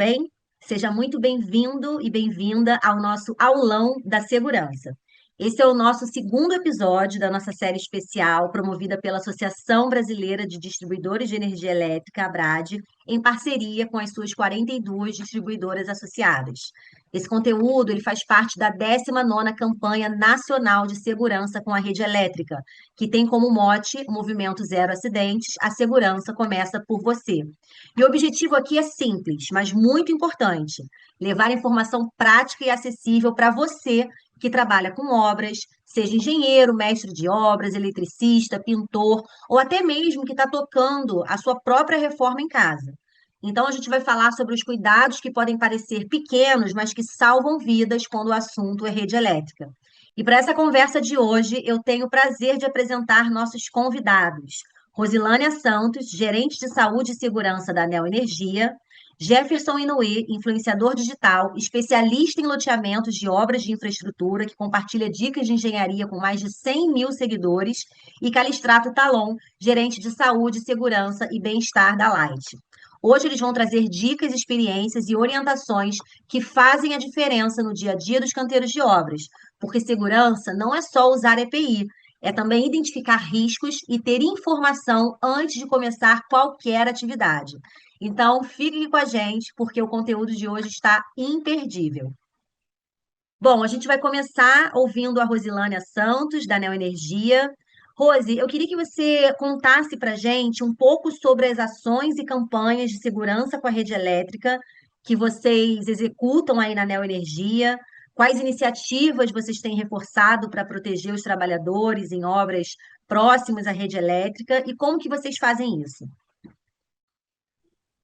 bem? Seja muito bem-vindo e bem-vinda ao nosso aulão da segurança. Esse é o nosso segundo episódio da nossa série especial, promovida pela Associação Brasileira de Distribuidores de Energia Elétrica, ABRAD, em parceria com as suas 42 distribuidoras associadas. Esse conteúdo ele faz parte da 19ª Campanha Nacional de Segurança com a Rede Elétrica, que tem como mote o Movimento Zero Acidentes, a segurança começa por você. E o objetivo aqui é simples, mas muito importante: levar informação prática e acessível para você que trabalha com obras, seja engenheiro, mestre de obras, eletricista, pintor, ou até mesmo que está tocando a sua própria reforma em casa. Então, a gente vai falar sobre os cuidados que podem parecer pequenos, mas que salvam vidas quando o assunto é rede elétrica. E para essa conversa de hoje, eu tenho o prazer de apresentar nossos convidados. Rosilânia Santos, gerente de saúde e segurança da Neo Energia, Jefferson Inouye, influenciador digital, especialista em loteamentos de obras de infraestrutura, que compartilha dicas de engenharia com mais de 100 mil seguidores, e Calistrato Talon, gerente de saúde, segurança e bem-estar da Light. Hoje eles vão trazer dicas, experiências e orientações que fazem a diferença no dia a dia dos canteiros de obras, porque segurança não é só usar EPI, é também identificar riscos e ter informação antes de começar qualquer atividade. Então, fique aqui com a gente, porque o conteúdo de hoje está imperdível. Bom, a gente vai começar ouvindo a Rosilânia Santos, da Neo Energia. Rose, eu queria que você contasse para a gente um pouco sobre as ações e campanhas de segurança com a rede elétrica que vocês executam aí na Neo Energia, quais iniciativas vocês têm reforçado para proteger os trabalhadores em obras próximas à rede elétrica e como que vocês fazem isso?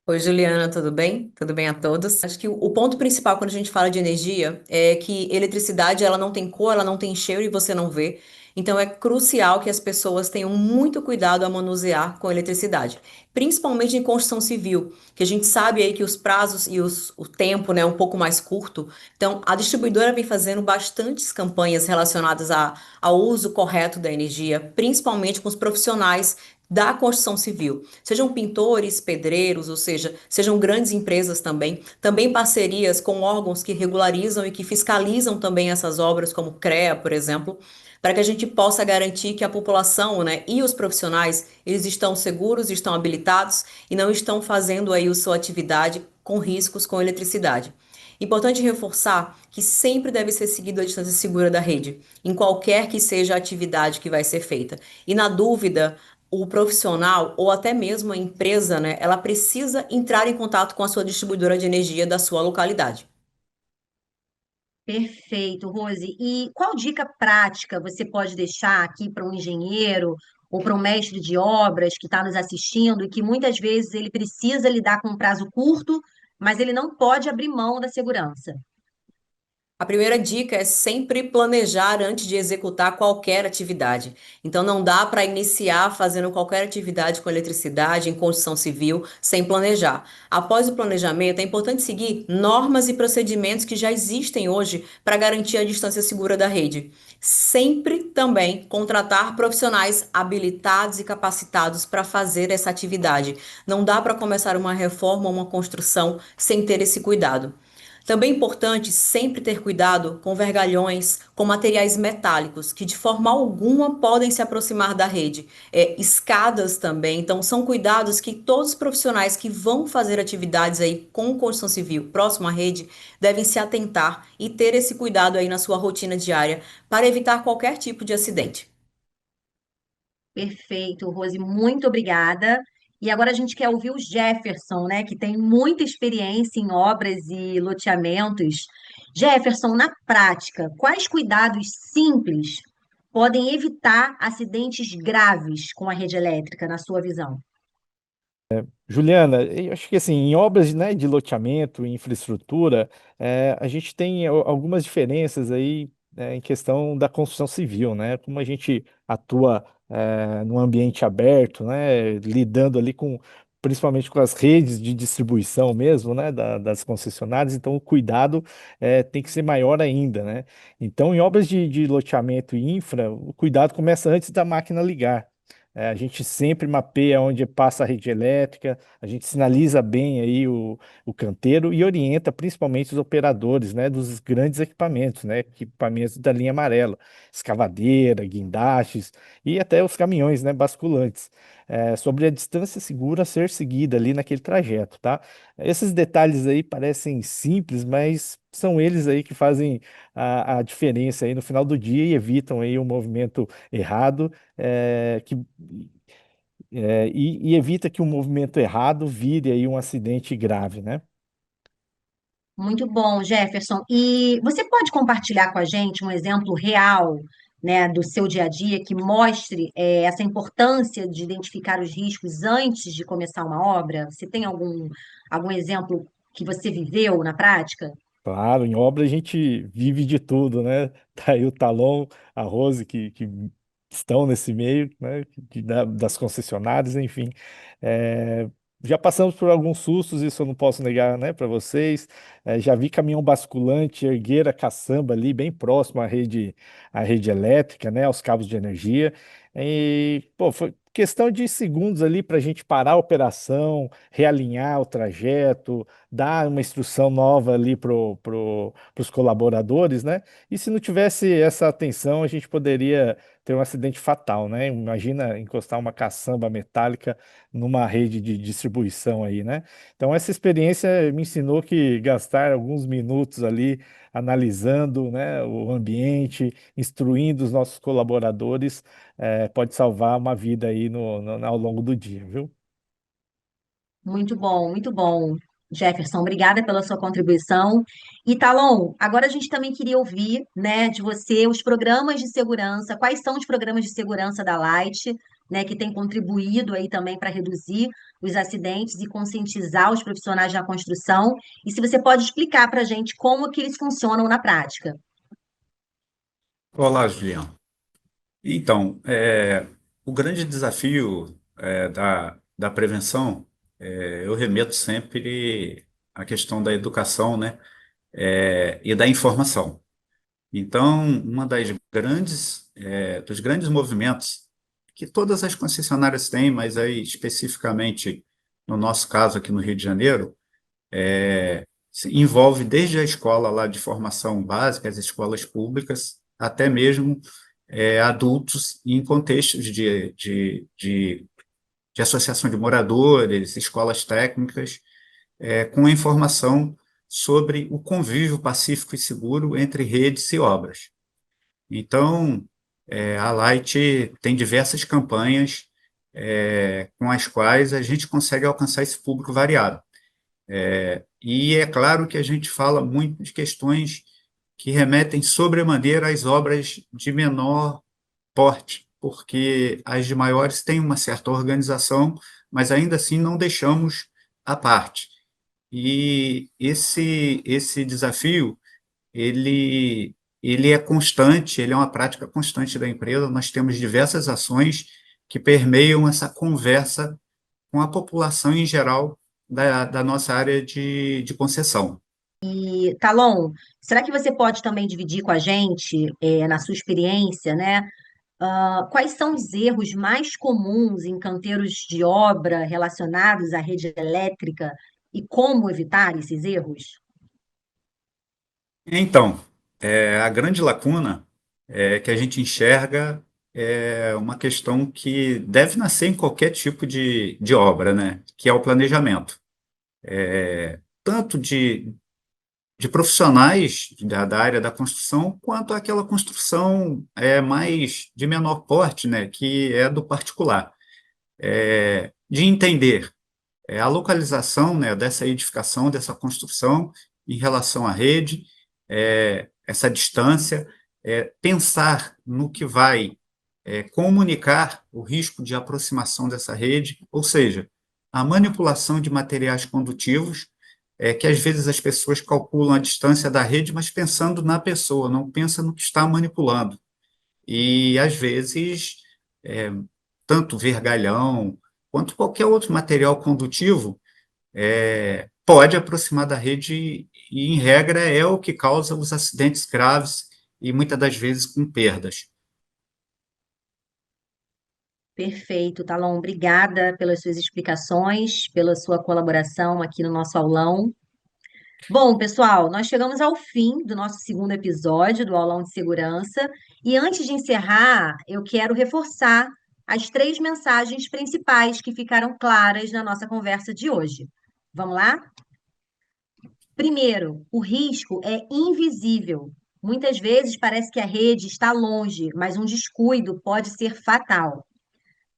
Oi, Juliana, tudo bem? Tudo bem a todos? Acho que o ponto principal quando a gente fala de energia é que eletricidade ela não tem cor, ela não tem cheiro e você não vê. Então é crucial que as pessoas tenham muito cuidado a manusear com eletricidade, principalmente em construção civil, que a gente sabe aí que os prazos e o tempo, né, é um pouco mais curto. Então a distribuidora vem fazendo bastantes campanhas relacionadas ao uso correto da energia, principalmente com os profissionais da construção civil, sejam pintores, pedreiros, ou seja, sejam grandes empresas também parcerias com órgãos que regularizam e que fiscalizam também essas obras, como o CREA, por exemplo, para que a gente possa garantir que a população, né, e os profissionais, eles estão seguros, estão habilitados e não estão fazendo aí a sua atividade com riscos com eletricidade. Importante reforçar que sempre deve ser seguido a distância segura da rede, em qualquer que seja a atividade que vai ser feita. E na dúvida, o profissional ou até mesmo a empresa, né, ela precisa entrar em contato com a sua distribuidora de energia da sua localidade. Perfeito, Rose. E qual dica prática você pode deixar aqui para um engenheiro ou para um mestre de obras que está nos assistindo e que muitas vezes ele precisa lidar com um prazo curto, mas ele não pode abrir mão da segurança? A primeira dica é sempre planejar antes de executar qualquer atividade. Então, não dá para iniciar fazendo qualquer atividade com eletricidade em construção civil sem planejar. Após o planejamento, é importante seguir normas e procedimentos que já existem hoje para garantir a distância segura da rede. Sempre também contratar profissionais habilitados e capacitados para fazer essa atividade. Não dá para começar uma reforma ou uma construção sem ter esse cuidado. Também é importante sempre ter cuidado com vergalhões, com materiais metálicos, que de forma alguma podem se aproximar da rede. Escadas também. Então, são cuidados que todos os profissionais que vão fazer atividades aí com construção civil próximo à rede devem se atentar e ter esse cuidado aí na sua rotina diária para evitar qualquer tipo de acidente. Perfeito, Rose, muito obrigada. E agora a gente quer ouvir o Jefferson, né, que tem muita experiência em obras e loteamentos. Jefferson, na prática, quais cuidados simples podem evitar acidentes graves com a rede elétrica, na sua visão? Juliana, eu acho que assim, em obras, né, de loteamento, e infraestrutura, a gente tem algumas diferenças aí, em questão da construção civil, né? Como a gente atua num ambiente aberto, né, lidando ali com, principalmente com as redes de distribuição mesmo, né, das concessionárias, então o cuidado tem que ser maior ainda, né? Então, em obras de loteamento e infra, o cuidado começa antes da máquina ligar. A gente sempre mapeia onde passa a rede elétrica, a gente sinaliza bem aí o canteiro e orienta principalmente os operadores, né, dos grandes equipamentos, né, equipamentos da linha amarela, escavadeira, guindastes e até os caminhões, né, basculantes, sobre a distância segura a ser seguida ali naquele trajeto, tá? Esses detalhes aí parecem simples, mas são eles aí que fazem a diferença aí no final do dia e evitam aí um movimento errado, e evita que um movimento errado vire aí um acidente grave, né? Muito bom, Jefferson. E você pode compartilhar com a gente um exemplo real, né, do seu dia a dia que mostre, essa importância de identificar os riscos antes de começar uma obra? Você tem algum exemplo que você viveu na prática? Claro, em obra a gente vive de tudo, né? Tá aí o Talon, a Rose, que estão nesse meio, né? Das concessionárias, enfim. É, já passamos por alguns sustos, isso eu não posso negar, né, para vocês. Já vi caminhão basculante erguer a caçamba ali, bem próximo à rede elétrica, né? Aos cabos de energia. E, pô, foi questão de segundos ali para a gente parar a operação, realinhar o trajeto, dar uma instrução nova ali os colaboradores, né? E se não tivesse essa atenção, a gente poderia ter um acidente fatal, né? Imagina encostar uma caçamba metálica numa rede de distribuição aí, né? Então, essa experiência me ensinou que gastar alguns minutos ali analisando, né, o ambiente, instruindo os nossos colaboradores, pode salvar uma vida aí ao longo do dia, viu? Muito bom, Jefferson. Obrigada pela sua contribuição. E Talon, agora a gente também queria ouvir, né, de você os programas de segurança, quais são os programas de segurança da Light, né, que tem contribuído aí também para reduzir os acidentes e conscientizar os profissionais da construção. E se você pode explicar para a gente como que eles funcionam na prática. Olá, Julião. Então, o grande desafio da prevenção, eu remeto sempre à questão da educação, né, e da informação. Então, uma dos grandes movimentos que todas as concessionárias têm, mas aí especificamente no nosso caso aqui no Rio de Janeiro, envolve desde a escola lá de formação básica, as escolas públicas, até mesmo adultos em contextos de associação de moradores, escolas técnicas, com a informação sobre o convívio pacífico e seguro entre redes e obras. Então, a Light tem diversas campanhas com as quais a gente consegue alcançar esse público variado. E é claro que a gente fala muito de questões que remetem sobremaneira às obras de menor porte, porque as de maiores têm uma certa organização, mas ainda assim não deixamos à parte. E esse desafio, ele, ele é constante, ele é uma prática constante da empresa. Nós temos diversas ações que permeiam essa conversa com a população em geral da nossa área de concessão. E, Talon, será que você pode também dividir com a gente, na sua experiência, né? Quais são os erros mais comuns em canteiros de obra relacionados à rede elétrica e como evitar esses erros? Então, a grande lacuna que a gente enxerga é uma questão que deve nascer em qualquer tipo de obra, né? Que é o planejamento. Tanto de profissionais da área da construção, quanto aquela construção mais de menor porte, né? Que é do particular. De entender a localização, né, dessa edificação, dessa construção em relação à rede, essa distância, pensar no que vai comunicar o risco de aproximação dessa rede, ou seja, a manipulação de materiais condutivos, que às vezes as pessoas calculam a distância da rede, mas pensando na pessoa, não pensa no que está manipulando. E às vezes, é, tanto vergalhão quanto qualquer outro material condutivo pode aproximar da rede e, em regra, é o que causa os acidentes graves e muitas das vezes com perdas. Perfeito, Talon. Obrigada pelas suas explicações, pela sua colaboração aqui no nosso aulão. Bom, pessoal, nós chegamos ao fim do nosso segundo episódio do aulão de segurança. E antes de encerrar, eu quero reforçar as 3 mensagens principais que ficaram claras na nossa conversa de hoje. Vamos lá? Primeiro, o risco é invisível. Muitas vezes parece que a rede está longe, mas um descuido pode ser fatal.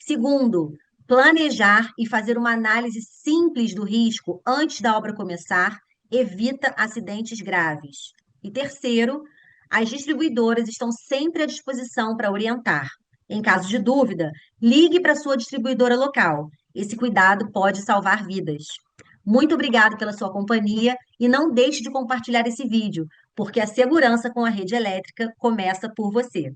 Segundo, planejar e fazer uma análise simples do risco antes da obra começar evita acidentes graves. E terceiro, as distribuidoras estão sempre à disposição para orientar. Em caso de dúvida, ligue para a sua distribuidora local. Esse cuidado pode salvar vidas. Muito obrigado pela sua companhia e não deixe de compartilhar esse vídeo, porque a segurança com a rede elétrica começa por você.